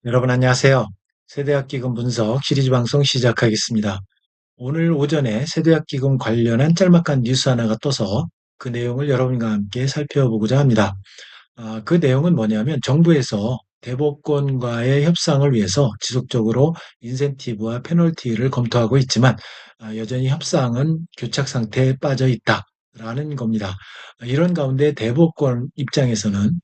여러분 안녕하세요. 세대학기금 분석 시리즈 방송 시작하겠습니다. 오늘 오전에 세대학기금 관련한 짤막한 뉴스 하나가 떠서 그 내용을 여러분과 함께 살펴보고자 합니다. 그 내용은 뭐냐면 정부에서 대법관과의 협상을 위해서 지속적으로 인센티브와 페널티를 검토하고 있지만 여전히 협상은 교착 상태에 빠져 있다라는 겁니다. 이런 가운데 대법관 입장에서는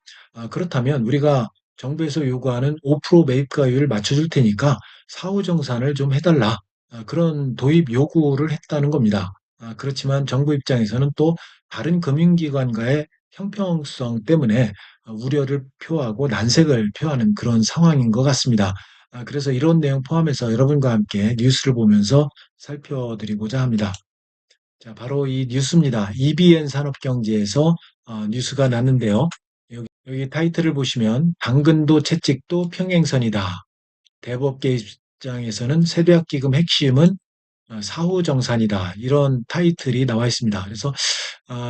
그렇다면 우리가 정부에서 요구하는 5% 매입가율을 맞춰줄 테니까 사후정산을 좀 해달라. 그런 도입 요구를 했다는 겁니다. 그렇지만 정부 입장에서는 또 다른 금융기관과의 형평성 때문에 우려를 표하고 난색을 표하는 그런 상황인 것 같습니다. 그래서 이런 내용 포함해서 여러분과 함께 뉴스를 보면서 살펴드리고자 합니다. 자, 바로 이 뉴스입니다. EBN 산업경제에서 뉴스가 났는데요. 여기 타이틀을 보시면 당근도 채찍도 평행선이다. 대법계 입장에서는 세대학기금 핵심은 사후정산이다. 이런 타이틀이 나와 있습니다. 그래서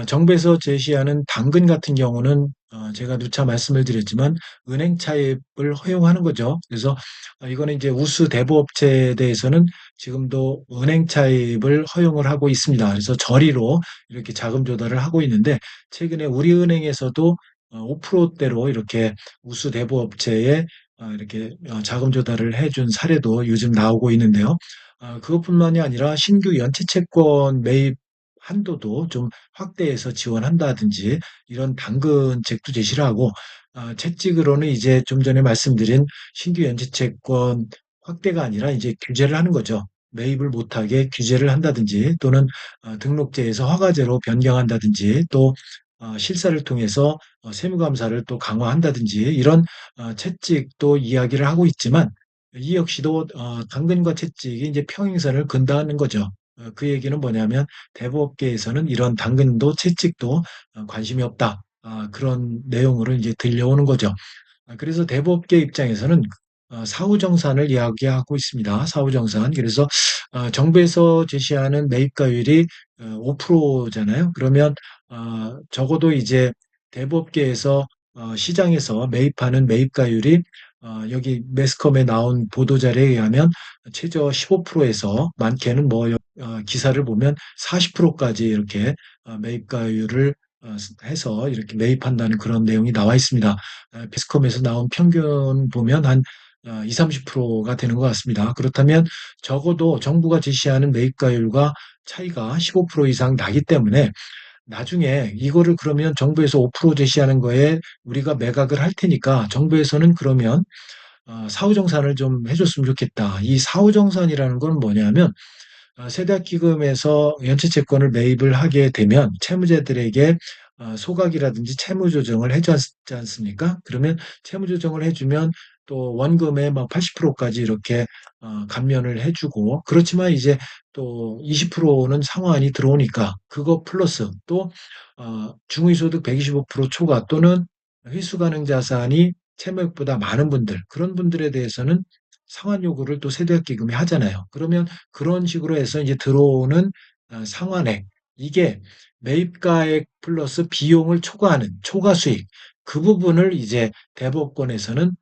정부에서 제시하는 당근 같은 경우는 제가 누차 말씀을 드렸지만 은행 차입을 허용하는 거죠. 그래서 이거는 이제 우수 대부업체에 대해서는 지금도 은행 차입을 허용을 하고 있습니다. 그래서 저리로 이렇게 자금 조달을 하고 있는데 최근에 우리은행에서도 5%대로 이렇게 우수 대부업체에 이렇게 자금 조달을 해준 사례도 요즘 나오고 있는데요. 그것뿐만이 아니라 신규 연체채권 매입 한도도 좀 확대해서 지원한다든지 이런 당근책도 제시를 하고 채찍으로는 이제 좀 전에 말씀드린 신규 연체채권 확대가 아니라 이제 규제를 하는 거죠. 매입을 못하게 규제를 한다든지 또는 등록제에서 허가제로 변경한다든지 또 실사를 통해서 세무감사를 또 강화한다든지 이런 채찍도 이야기를 하고 있지만 이 역시도 당근과 채찍이 이제 평행선을 근다는 거죠. 그 얘기는 뭐냐면 대부업계에서는 이런 당근도 채찍도 관심이 없다. 그런 내용으로 이제 들려오는 거죠. 그래서 대부업계 입장에서는 사후정산을 이야기하고 있습니다. 사후정산. 그래서 정부에서 제시하는 매입가율이 5%잖아요. 그러면 적어도 이제 대부업계에서 시장에서 매입하는 매입가율이 여기 매스컴에 나온 보도자료에 의하면 최저 15%에서 많게는 뭐 기사를 보면 40%까지 이렇게 매입가율을 해서 이렇게 매입한다는 그런 내용이 나와 있습니다. 매스컴에서 나온 평균 보면 한 20, 30%가 되는 것 같습니다. 그렇다면 적어도 정부가 제시하는 매입가율과 차이가 15% 이상 나기 때문에 나중에 이거를 그러면 정부에서 5% 제시하는 거에 우리가 매각을 할 테니까 정부에서는 그러면 사후정산을 좀 해줬으면 좋겠다. 이 사후정산이라는 건 뭐냐면 세대학기금에서 연체채권을 매입을 하게 되면 채무자들에게 소각이라든지 채무조정을 해주지 않습니까? 그러면 채무조정을 해주면 또 원금의 막 80%까지 이렇게 감면을 해주고 그렇지만 이제 또 20%는 상환이 들어오니까 그거 플러스 또 중위소득 125% 초과 또는 회수 가능 자산이 채무액보다 많은 분들 그런 분들에 대해서는 상환 요구를 또 세대학기금이 하잖아요. 그러면 그런 식으로 해서 이제 들어오는 상환액 이게 매입가액 플러스 비용을 초과하는 초과 수익 그 부분을 이제 대법원에서는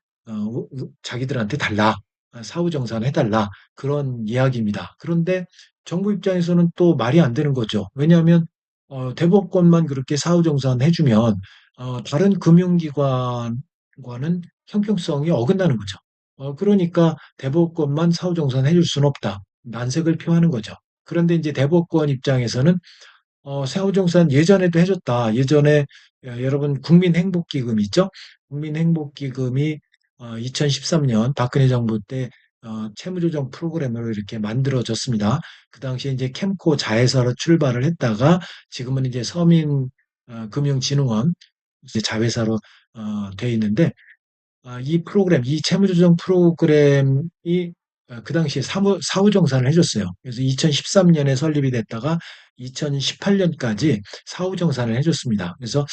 자기들한테 달라 사후정산 해달라 그런 이야기입니다. 그런데 정부 입장에서는 또 말이 안 되는 거죠. 왜냐하면 대법원만 그렇게 사후정산 해주면 다른 금융기관과는 형평성이 어긋나는 거죠. 그러니까 대법원만 사후정산 해줄 수는 없다. 난색을 표하는 거죠. 그런데 이제 대법원 입장에서는 사후정산 예전에도 해줬다. 예전에 여러분 국민행복기금 있죠? 국민행복기금이 2013년 박근혜 정부 때 채무조정 프로그램으로 이렇게 만들어졌습니다. 그 당시에 이제 캠코 자회사로 출발을 했다가 지금은 이제 서민금융진흥원 이제 자회사로 돼 있는데 이 프로그램, 이 채무조정 프로그램이 그 당시에 사후정산을 해줬어요. 그래서 2013년에 설립이 됐다가 2018년까지 사후정산을 해줬습니다. 그래서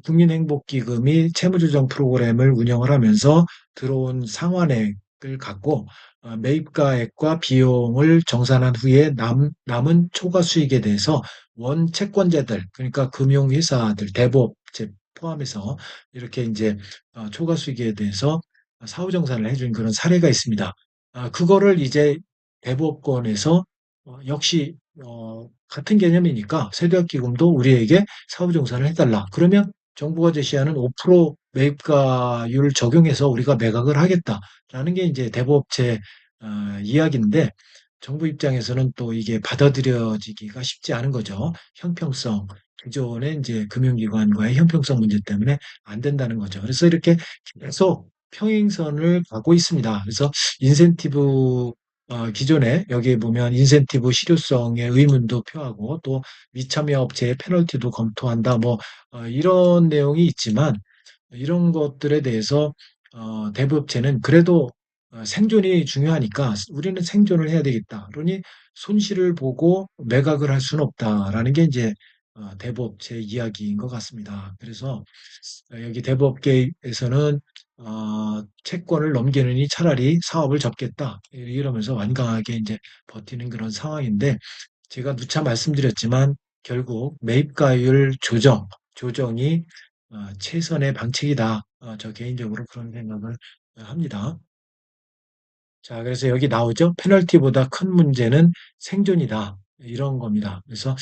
국민행복기금이 채무조정 프로그램을 운영을 하면서 들어온 상환액을 갖고 매입가액과 비용을 정산한 후에 남은 초과 수익에 대해서 원 채권자들, 그러니까 금융회사들, 대부업체 포함해서 이렇게 이제 초과 수익에 대해서 사후정산을 해준 그런 사례가 있습니다. 그거를 이제 대법원에서 역시 같은 개념이니까 세대학기금도 우리에게 사후정산을 해달라. 그러면 정부가 제시하는 5% 매입가율 적용해서 우리가 매각을 하겠다라는 게 이제 대법업체 이야기인데 정부 입장에서는 또 이게 받아들여지기가 쉽지 않은 거죠. 형평성, 기존의 이제 금융기관과의 형평성 문제 때문에 안 된다는 거죠. 그래서 이렇게 계속 평행선을 가고 있습니다. 그래서 인센티브 기존에 여기에 보면 인센티브 실효성의 의문도 표하고 또 미참여 업체의 페널티도 검토한다. 뭐 이런 내용이 있지만 이런 것들에 대해서 대부업체는 그래도 생존이 중요하니까 우리는 생존을 해야 되겠다. 그러니 손실을 보고 매각을 할 수는 없다라는 게 이제 대부업체 이야기인 것 같습니다. 그래서 여기 대부업계에서는 채권을 넘기느니 차라리 사업을 접겠다 이러면서 완강하게 이제 버티는 그런 상황인데 제가 누차 말씀드렸지만 결국 매입가율 조정이 최선의 방책이다. 저 개인적으로 그런 생각을 합니다. 자, 그래서 여기 나오죠. 페널티보다 큰 문제는 생존이다. 이런 겁니다. 그래서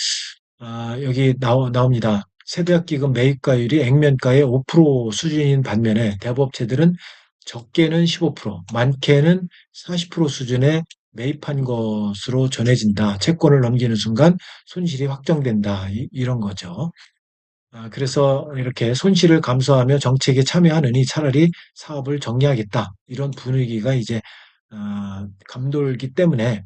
여기 나옵니다. 세대학기금 매입가율이 액면가의 5% 수준인 반면에 대부업체들은 적게는 15%, 많게는 40% 수준에 매입한 것으로 전해진다. 채권을 넘기는 순간 손실이 확정된다. 이런 거죠. 그래서 이렇게 손실을 감수하며 정책에 참여하느니 차라리 사업을 정리하겠다. 이런 분위기가 이제 감돌기 때문에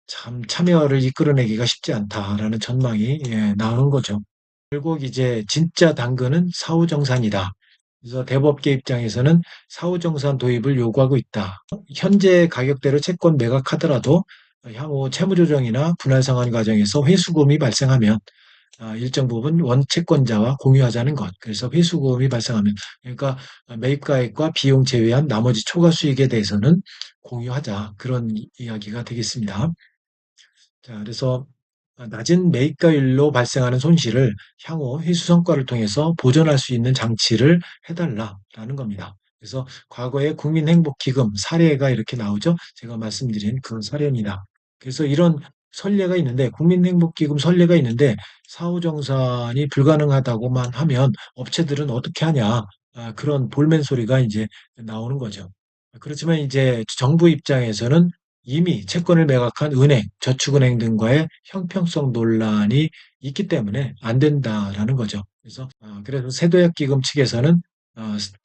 참 참여를 이끌어내기가 쉽지 않다라는 전망이 나온 거죠. 결국 이제 진짜 당근은 사후정산이다. 그래서 대법계 입장에서는 사후정산 도입을 요구하고 있다. 현재 가격대로 채권 매각하더라도 향후 채무조정이나 분할 상환 과정에서 회수금이 발생하면 일정 부분 원채권자와 공유하자는 것. 그래서 회수금이 발생하면 그러니까 매입가액과 비용 제외한 나머지 초과 수익에 대해서는 공유하자. 그런 이야기가 되겠습니다. 자, 그래서 낮은 매입가율로 발생하는 손실을 향후 회수 성과를 통해서 보전할 수 있는 장치를 해달라라는 겁니다. 그래서 과거의 국민행복기금 사례가 이렇게 나오죠. 제가 말씀드린 그 사례입니다. 그래서 이런 선례가 있는데 국민행복기금 선례가 있는데 사후정산이 불가능하다고만 하면 업체들은 어떻게 하냐 그런 볼멘 소리가 이제 나오는 거죠. 그렇지만 이제 정부 입장에서는 이미 채권을 매각한 은행, 저축은행 등과의 형평성 논란이 있기 때문에 안 된다라는 거죠. 그래서 세도약기금 측에서는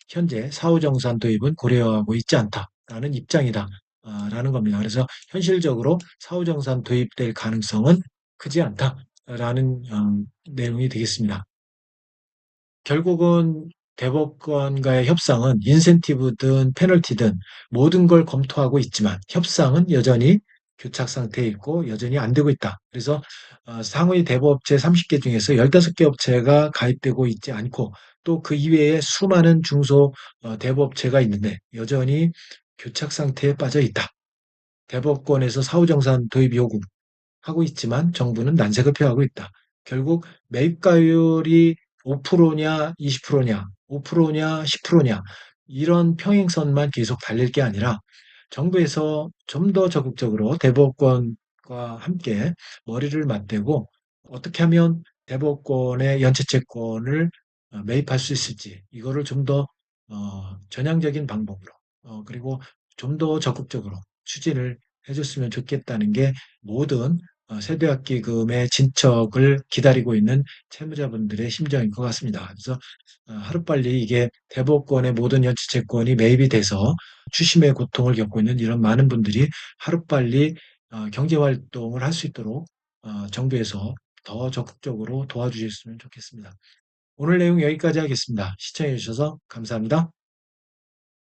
현재 사후정산 도입은 고려하고 있지 않다라는 입장이다라는 겁니다. 그래서 현실적으로 사후정산 도입될 가능성은 크지 않다라는 내용이 되겠습니다. 결국은 대법관과의 협상은 인센티브든 페널티든 모든 걸 검토하고 있지만 협상은 여전히 교착 상태에 있고 여전히 안 되고 있다. 그래서 상위 대부업체 30개 중에서 15개 업체가 가입되고 있지 않고 또 그 이외에 수많은 중소 대부업체가 있는데 여전히 교착 상태에 빠져 있다. 대법원에서 사후정산 도입 요구 하고 있지만 정부는 난색을 표하고 있다. 결국 매입가율이 5%냐 20%냐 5%냐 10%냐 이런 평행선만 계속 달릴 게 아니라 정부에서 좀 더 적극적으로 대법원과 함께 머리를 맞대고 어떻게 하면 대법원의 연체채권을 매입할 수 있을지 이거를 좀 더 전향적인 방법으로 그리고 좀 더 적극적으로 추진을 해줬으면 좋겠다는 게 모든 세대학기금의 진척을 기다리고 있는 채무자분들의 심정인 것 같습니다. 그래서 하루빨리 이게 대법원의 모든 연체채권이 매입이 돼서 추심의 고통을 겪고 있는 이런 많은 분들이 하루빨리 경제활동을 할 수 있도록 정부에서 더 적극적으로 도와주셨으면 좋겠습니다. 오늘 내용 여기까지 하겠습니다. 시청해 주셔서 감사합니다.